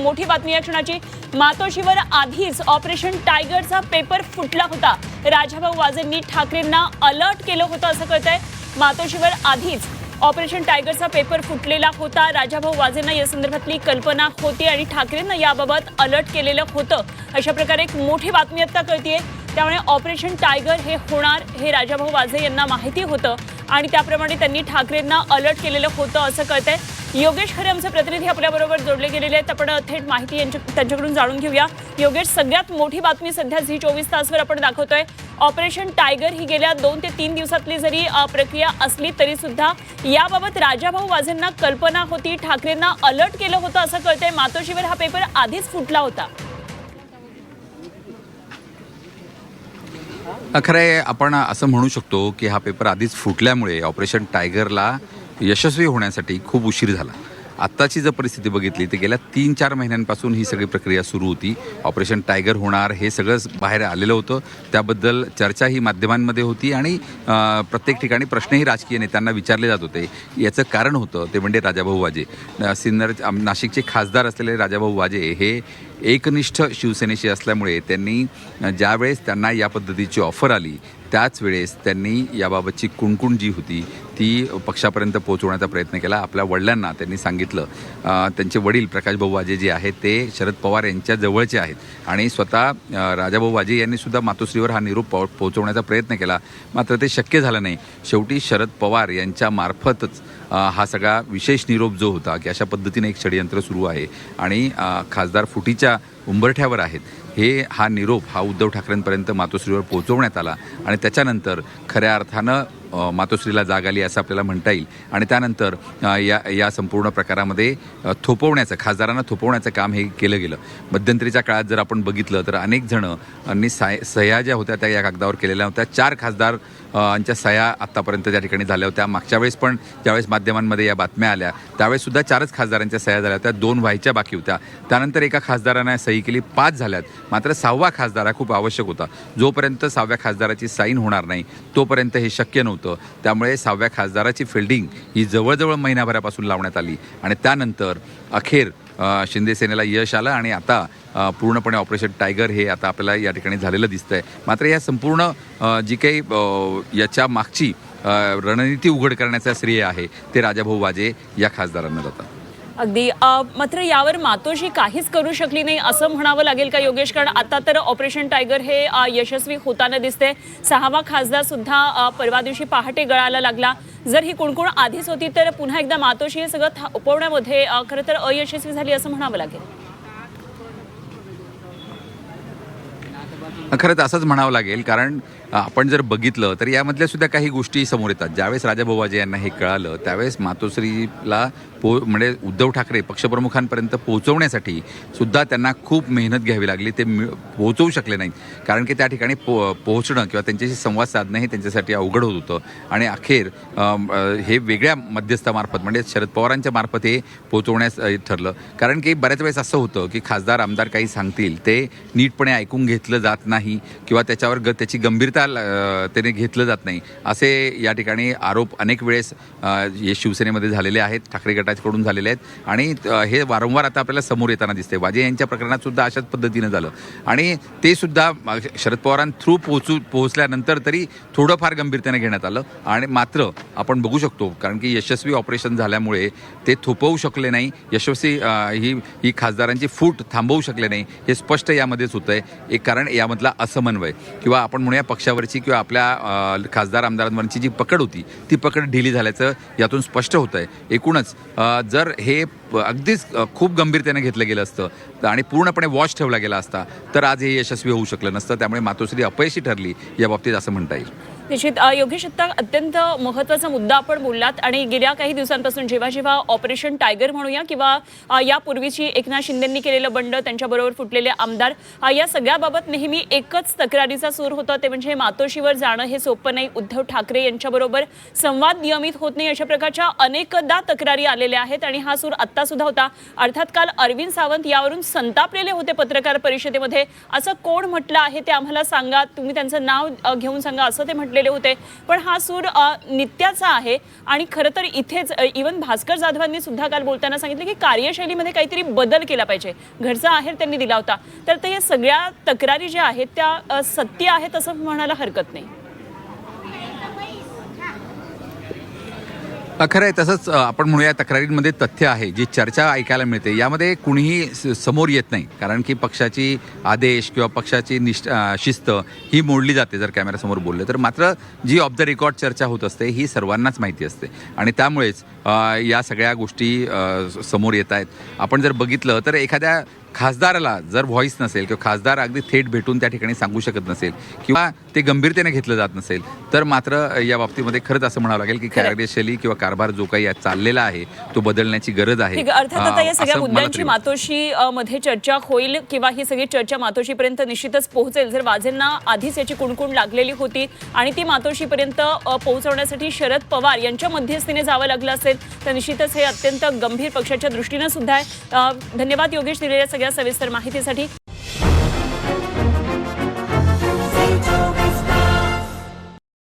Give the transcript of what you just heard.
मोठी बातमी या क्षणाची। मातोश्रीवर आधीच ऑपरेशन टायगरचा पेपर फुटला होता। राजाभाऊ वाजेंनी ठाकरेंना अलर्ट केलं होतं असं कळतंय। मातोश्रीवर आधीच ऑपरेशन टायगरचा पेपर फुटलेला होता। राजाभाऊ वाजेंना या संदर्भातली कल्पना होती आणि ठाकरेंना याबाबत अलर्ट केलेलं होतं। अशा प्रकारे एक मोठी बातमी आता कळतीये। त्यामुळे ऑपरेशन टायगर हे होणार हे राजाभाऊ वाजे यांना माहिती होतं आणि त्याप्रमाणे त्यांनी ठाकरेंना अलर्ट केलेलं होतं असं कळतंय। योगेश खरे आमचे प्रतिनिधी आपल्याबरोबर जोडले गेलेले आहेत। आपण थेट माहिती त्यांच्याकडून जाणून घेऊया। योगेश, सगळ्यात मोठी बातमी सध्या झी 24 तासवर आपण दाखवतोय। ऑपरेशन टायगर ही गेल्या 2 ते 3 दिवसातली जरी प्रक्रिया असली तरी सुद्धा याबाबत राजाभाऊ वाजेंना कल्पना होती, ठाकरेंना अलर्ट केलं होतं असं कळतंय। मातोश्रीवर हा पेपर आधीच फुटला होता। खरंय, आपण असं म्हणू शकतो की हा पेपर आधीच फुटल्यामुळे ऑपरेशन टायगरला यशस्वी होण्यासाठी खूप उशीर झाला। आत्ताची जर परिस्थिती बघितली तर गेल्या 3-4 महिन्यांपासून ही सगळी प्रक्रिया सुरू होती। ऑपरेशन टायगर होणार हे सगळंच बाहेर आलेलं होतं, त्याबद्दल चर्चा ही माध्यमांमध्ये होती आणि प्रत्येक ठिकाणी प्रश्नही राजकीय नेत्यांना विचारले जात होते। याचं कारण होतं ते म्हणजे राजाभाऊ वाजे। नाशिकचे खासदार असलेले राजाभाऊ वाजे हे एकनिष्ठ शिवसेनेशी असल्यामुळे त्यांनी ज्यावेळेस त्यांना या पद्धतीची ऑफर आली त्याच वेळेस त्यांनी याबाबतची कुणकुण जी होती ती पक्षापर्यंत पोहोचवण्याचा प्रयत्न केला। आपल्या वडिलांना त्यांनी सांगितलं, त्यांचे वडील प्रकाशभाऊ वाजे जे आहेत ते शरद पवार यांच्या जवळचे आहेत आणि स्वतः राजाभाऊ वाजे यांनी सुद्धा मातोश्रीवर हा निरोप पोहोचवण्याचा प्रयत्न केला, मात्र ते शक्य झालं नाही। शेवटी शरद पवार यांच्या मार्फतच हा सगळा विशेष निरोप जो होता की अशा पद्धतीने एक षडयंत्र सुरू आहे आणि खासदार फुटीच्या उंबरठ्यावर आहेत हा निरोप उद्धव ठाकरेंपर्यंत मातोश्रीवर पोहोचवण्यात आला आणि त्याच्यानंतर खऱ्या अर्थानं मातोश्रीला जाग आली असं आपल्याला म्हणता येईल। आणि त्यानंतर या संपूर्ण प्रकारामध्ये खासदारांना थोपवण्याचं काम हे केलं गेलं। मध्यंतरीच्या काळात जर आपण बघितलं तर अनेक जणांनी सह्या ज्या होत्या त्या या कागदावर केलेल्या होत्या। 4 खासदारांच्या सह्या आत्तापर्यंत त्या ठिकाणी झाल्या होत्या। मागच्या वेळेस पण ज्यावेळेस माध्यमांमध्ये या बातम्या आल्या त्यावेळेस सुद्धा 4च खासदारांच्या सह्या झाल्या होत्या, 2 व्हायच्या बाकी होत्या। त्यानंतर एका खासदाराने सही केली, 5 झाल्यात, मात्र 6वा खासदार हा खूप आवश्यक होता। जोपर्यंत 6व्या खासदाराची साईन होणार नाही तोपर्यंत हे शक्य नव्हतं। त्यामुळे 6व्या खासदाराची फिल्डिंग ही जवळजवळ महिनाभरापासून लावण्यात आली आणि त्यानंतर अखेर शिंदे सेनेला यश आलं आणि आता पूर्णपणे ऑपरेशन टायगर हे आता आपल्याला या ठिकाणी झालेलं दिसतंय। मात्र या संपूर्ण जी काही याच्या मागची रणनीती उघड करण्याचं श्रेय आहे ते राजाभाऊ वाजे या खासदारांना जातं। अगदी, मात्र यावर मातोश्री काहीच करू शकली नाही असं म्हणावं लागेल का योगेश? कारण आता तर ऑपरेशन टायगर हे यशस्वी होताना दिसते। 6वा खासदार सुद्धा परवा दिवशी पहाटे गळायला लागला। जर ही कुणकुण आधीच होती तर पुन्हा एकदा मातोश्री हे सगळं थांबवण्यामध्ये खरं तर अयशस्वी झाली असं म्हणावं लागेल। खरंच असंच म्हणावं लागेल, कारण आपण जर बघितलं तर यामधल्या सुद्धा काही गोष्टी समोर येतात। ज्यावेळेस राजाभाऊ वाजे यांना हे कळालं त्यावेळेस मातोश्रीला म्हणजे उद्धव ठाकरे पक्षप्रमुखांपर्यंत पोहोचवण्यासाठी सुद्धा त्यांना खूप मेहनत घ्यावी लागली। ते पोहोचवू शकले नाहीत, कारण की त्या ठिकाणी पोहोचणं किंवा त्यांच्याशी संवाद साधणं हे त्यांच्यासाठी अवघड होत होतं आणि अखेर हे वेगळ्या मध्यस्थामार्फत म्हणजे शरद पवारांच्या मार्फत हे पोहोचवण्यास ठरलं। कारण की बऱ्याच वेळेस असं होतं की खासदार आमदार काही सांगतील ते नीटपणे ऐकून घेतलं जात नाही किंवा त्याच्यावर त्याची गंभीरता त्याने घेतलं जात नाही, असे या ठिकाणी आरोप अनेक वेळेस शिवसेनेमध्ये झालेले आहेत, ठाकरे गटाकडून झालेले आहेत आणि हे वारंवार आता आपल्याला समोर येताना दिसते। वाजे यांच्या प्रकरणात सुद्धा अशाच पद्धतीनं झालं आणि ते सुद्धा शरद पवारांथ्रू पोहोचल्यानंतर तरी थोडंफार गंभीरतेने घेण्यात आलं आणि मात्र आपण बघू शकतो कारण की यशस्वी ऑपरेशन झाल्यामुळे ते थोपवू शकले नाही, यशस्वी ही खासदारांची फूट थांबवू शकले नाही, हे स्पष्ट यामध्येच होतंय। एक कारण यामधला असमन्वय किंवा आपण म्हणूया पक्षावरची किंवा आपल्या खासदार आमदारांवरची जी पकड होती ती पकड ढिली झाल्याचं यातून स्पष्ट होतंय। एकूणच जर हे अगदीच खूप गंभीरतेने घेतलं गेलं असतं आणि पूर्णपणे वॉच ठेवला गेला असता तर आज हे यशस्वी होऊ शकलं नसतं। त्यामुळे मातोश्री अपयशी ठरली या बाबतीत असं म्हणता येईल। निश्चित योगेश, आता अत्यंत महत्त्वाचा मुद्दा आपण बोललात आणि गेल्या काही दिवसांपासून जेव्हा ऑपरेशन टायगर म्हणूया किंवा यापूर्वीची एकनाथ शिंदेंनी केलेलं बंड, त्यांच्याबरोबर फुटलेले आमदार, या सगळ्याबाबत नेहमी एकच तक्रारीचा सूर होता, ते म्हणजे मातोश्रीवर जाणं हे सोपं नाही, उद्धव ठाकरे यांच्याबरोबर संवाद नियमित होत नाही, अशा प्रकारच्या अनेकदा तक्रारी आलेल्या आहेत आणि हा सूर आत्ता सुद्धा होता। अर्थात काल अरविंद सावंत यावरून संतापलेले होते पत्रकार परिषदेमध्ये। असं कोण म्हटलं आहे ते आम्हाला सांगा, तुम्ही त्यांचं नाव घेऊन सांगा असं ते म्हटले फुटलेले होते. पण हा सूर नित्याचा आहे आणि खरं तर इथेच इव्हन भास्कर जाधवांनी सुद्धा काल बोलताना सांगितलं की कार्यशैलीमध्ये काहीतरी बदल केला पाहिजे. घरचा आहेर त्यांनी दिला होता. तर या सगळ्या तक्रारी ज्या आहेत त्या सत्य आहेत असं म्हणायला हरकत नाही. खरं आहे. तसंच आपण म्हणूया तक्रारींमध्ये तथ्य आहे, जी चर्चा ऐकायला मिळते. यामध्ये कुणीही समोर येत नाही, कारण की पक्षाची आदेश किंवा पक्षाची शिस्त ही मोडली जाते जर कॅमेऱ्यासमोर बोलले तर. मात्र जी ऑफ द रेकॉर्ड चर्चा होत असते ही सर्वांनाच माहिती असते आणि त्यामुळेच या सगळ्या गोष्टी समोर येत आहेत. आपण जर बघितलं तर एखाद्या खासदाराला जर व्हॉइस नसेल किंवा खासदार अगदी थेट भेटून त्या ठिकाणी सांगू शकत नसेल किंवा ते गंभीरतेने घेतलं जात नसेल तर मात्र या बाबतीमध्ये खरंच असं म्हणावं लागेल की कार्यशैली किंवा कारभार जो काही चाललेला आहे तो बदलण्याची गरज आहे. अर्थात या सगळ्या मुद्द्यांची मातोश्री मध्ये चर्चा होईल किंवा ही सगळी चर्चा मातोश्रीपर्यंत निश्चितच पोहोचेल. जर वाजेंना आधीच याची कुणकुण लागलेली होती आणि ती मातोश्रीपर्यंत पोहोचवण्यासाठी शरद पवार यांच्या मध्यस्थीने जावं लागलं असेल तर निश्चितच हे अत्यंत गंभीर पक्षाच्या दृष्टीनं सुद्धा आहे. धन्यवाद योगेश दिलेल्या सगळ्या सविस्तर माहितीसाठी.